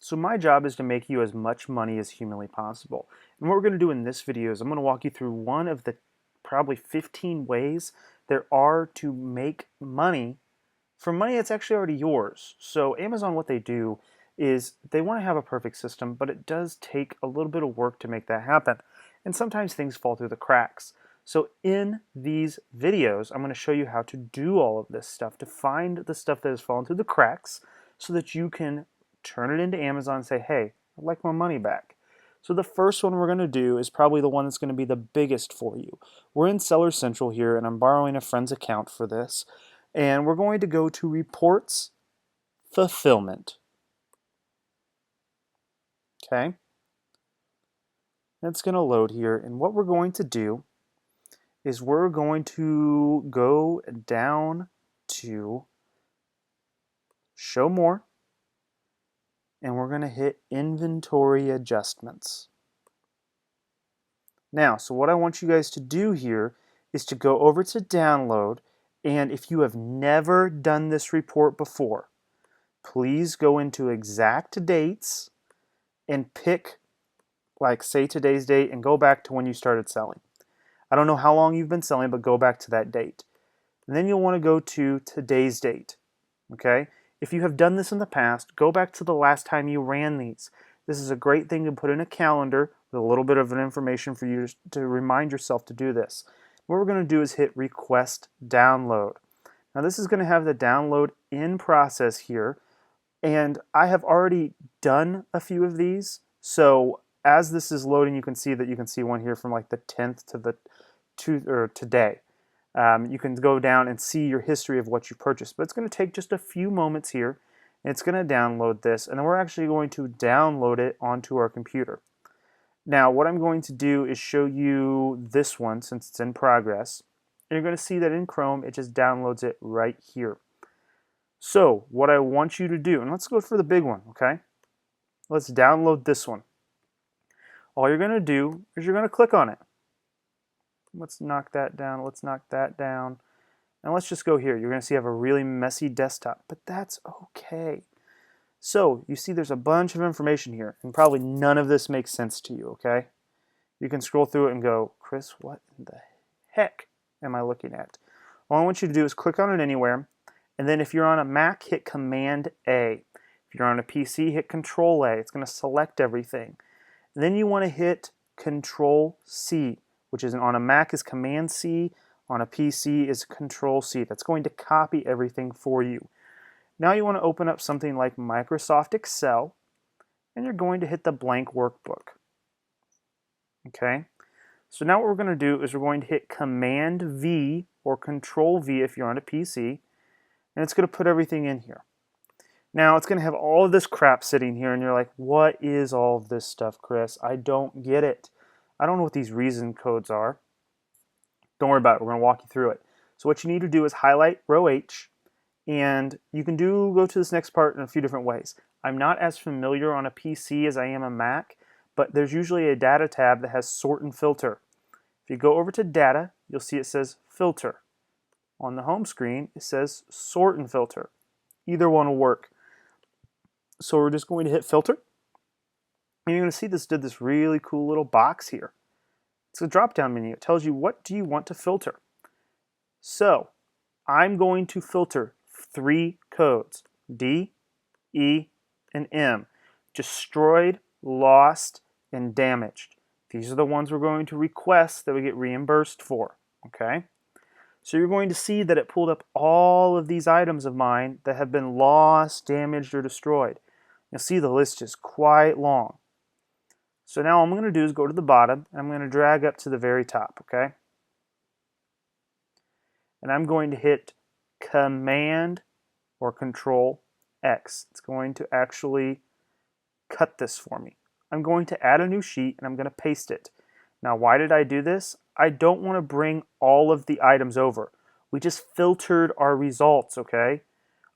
So my job is to make you as much money as humanly possible. And what we're going to do in this video is I'm going to walk you through one of the probably 15 ways there are to make money from money that's actually already yours. So Amazon, what they do is they want to have a perfect system, but it does take a little bit of work to make that happen. And sometimes things fall through the cracks. So in these videos, I'm going to show you how to do all of this stuff, to find the stuff that has fallen through the cracks so that you can turn it into Amazon and say, hey, I'd like my money back. So the first one we're going to do is probably the one that's going to be the biggest for you. We're in Seller Central here, and I'm borrowing a friend's account for this. And we're going to go to Reports, Fulfillment. Okay? It's going to load here, and what we're going to do is we're going to go down to Show More, and we're going to hit Inventory Adjustments. Now, so what I want you guys to do here is to go over to Download, and if you have never done this report before, please go into Exact Dates and pick, like, say today's date and go back to when you started selling. I don't know how long you've been selling, but go back to that date. And then you'll want to go to today's date. Okay? If you have done this in the past, go back to the last time you ran these. This is a great thing to put in a calendar with a little bit of information for you to remind yourself to do this. What we're going to do is hit Request Download. Now this is going to have the download in process here, and I have already done a few of these. So as this is loading, you can see one here from like the 10th to the today. You can go down and see your history of what you purchased, but it's going to take just a few moments here, and it's going to download this, and then we're actually going to download it onto our computer. Now, what I'm going to do is show you this one since it's in progress, and you're going to see that in Chrome, it just downloads it right here. So, what I want you to do, and let's go for the big one, okay? Let's download this one. All you're going to do is you're going to click on it. Let's knock that down. Let's knock that down. And let's just go here. You're going to see I have a really messy desktop, but that's okay. So you see there's a bunch of information here, and probably none of this makes sense to you, okay? You can scroll through it and go, Chris, what in the heck am I looking at? All I want you to do is click on it anywhere, and then if you're on a Mac, hit Command A. If you're on a PC, hit Control A. It's going to select everything. And then you want to hit Control C, which is on a Mac is Command C, on a PC is Control C. That's going to copy everything for you. Now you want to open up something like Microsoft Excel, and you're going to hit the blank workbook. Okay? So now what we're going to do is we're going to hit Command V or Control V if you're on a PC, and it's going to put everything in here. Now it's going to have all of this crap sitting here, and you're like, what is all of this stuff, Chris? I don't get it. I don't know what these reason codes are. Don't worry about it. We're going to walk you through it. So what you need to do is highlight row H, and you can go to this next part in a few different ways. I'm not as familiar on a PC as I am a Mac, but there's usually a data tab that has sort and filter. If you go over to data, you'll see it says filter. On the home screen, it says sort and filter. Either one will work. So we're just going to hit filter. And you're going to see this did this really cool little box here. It's a drop-down menu. It tells you what do you want to filter. So I'm going to filter 3 codes, D, E, and M. Destroyed, lost, and damaged. These are the ones we're going to request that we get reimbursed for. Okay? So you're going to see that it pulled up all of these items of mine that have been lost, damaged, or destroyed. You'll see the list is quite long. So now all I'm going to do is go to the bottom, and I'm going to drag up to the very top, okay? And I'm going to hit Command or Control X. It's going to actually cut this for me. I'm going to add a new sheet, and I'm going to paste it. Now, why did I do this? I don't want to bring all of the items over. We just filtered our results, okay?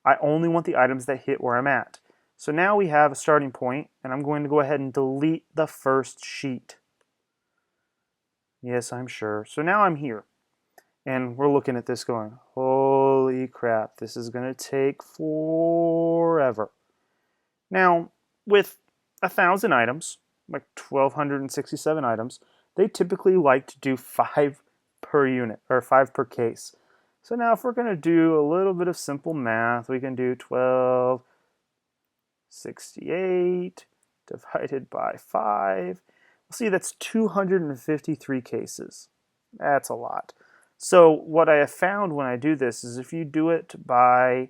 I only want the items that hit where I'm at. So now we have a starting point, and I'm going to go ahead and delete the first sheet. Yes, I'm sure. So now I'm here, and we're looking at this going, holy crap, this is going to take forever. Now, with 1,000 items, like 1,267 items, they typically like to do 5 per unit, or 5 per case. So now if we're going to do a little bit of simple math, we can do 1268 divided by 5. We'll see that's 253 cases. That's a lot. So what I have found when I do this is if you do it by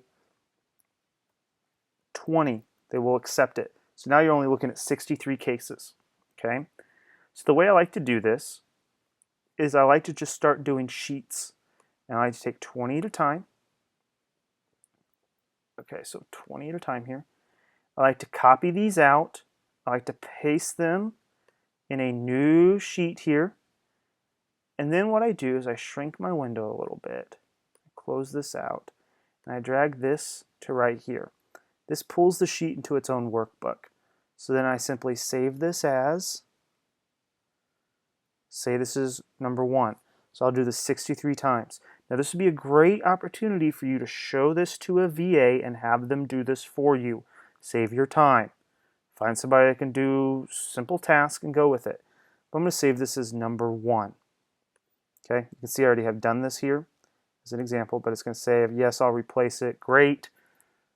20, they will accept it. So now you're only looking at 63 cases. Okay? So the way I like to do this is I like to just start doing sheets. And I like to take 20 at a time. Okay, so 20 at a time here. I like to copy these out. I like to paste them in a new sheet here. And then what I do is I shrink my window a little bit. Close this out. And I drag this to right here. This pulls the sheet into its own workbook. So then I simply save this as, say this is number 1. So I'll do this 63 times. Now this would be a great opportunity for you to show this to a VA and have them do this for you. Save your time. Find somebody that can do simple tasks and go with it. But I'm going to save this as number 1. Okay, you can see I already have done this here as an example, but it's going to say, yes, I'll replace it. Great.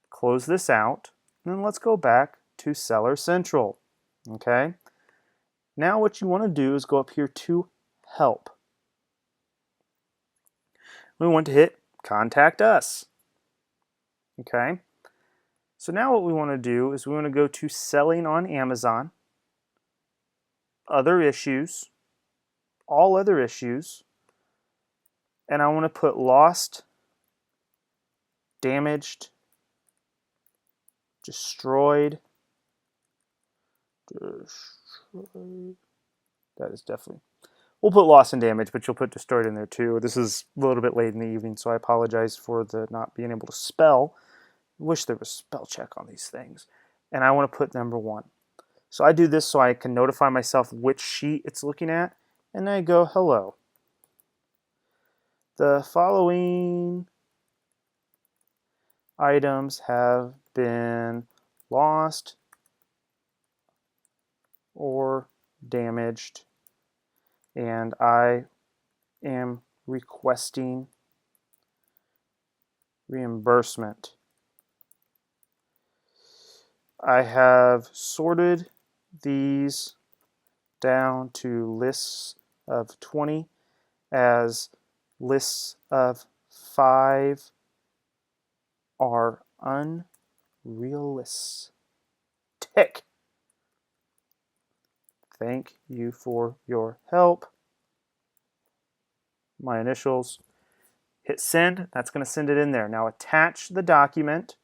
Close this out. And then let's go back to Seller Central. Okay. Now what you want to do is go up here to Help. We want to hit Contact Us. Okay. So now what we want to do is we want to go to Selling on Amazon, Other Issues, All Other Issues, and I want to put lost, damaged, destroyed. That is definitely. We'll put lost and damage, but you'll put destroyed in there too. This is a little bit late in the evening, so I apologize for the not being able to spell. I wish there was spell check on these things. And I want to put number 1. So I do this so I can notify myself which sheet it's looking at, and I go, hello. The following items have been lost or damaged, and I am requesting reimbursement. I have sorted these down to lists of 20 as lists of 5 are unrealistic. Thank you for your help. My initials. Hit send. That's going to send it in there. Now attach the document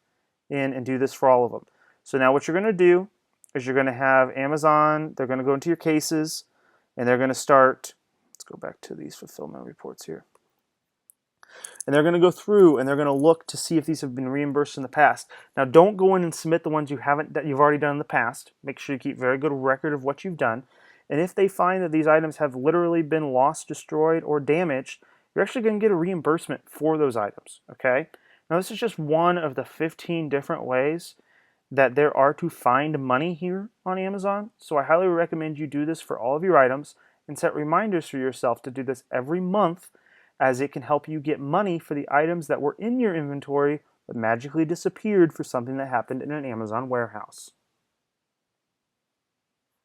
in and do this for all of them. So now what you're going to do is you're going to have Amazon. They're going to go into your cases and they're going to start. Let's go back to these fulfillment reports here. And they're going to go through and they're going to look to see if these have been reimbursed in the past. Now don't go in and submit the ones you've already done in the past. Make sure you keep very good record of what you've done. And if they find that these items have literally been lost, destroyed, or damaged, you're actually going to get a reimbursement for those items. Okay? Now this is just one of the 15 different ways that there are to find money here on Amazon. So I highly recommend you do this for all of your items and set reminders for yourself to do this every month, as it can help you get money for the items that were in your inventory but magically disappeared for something that happened in an Amazon warehouse.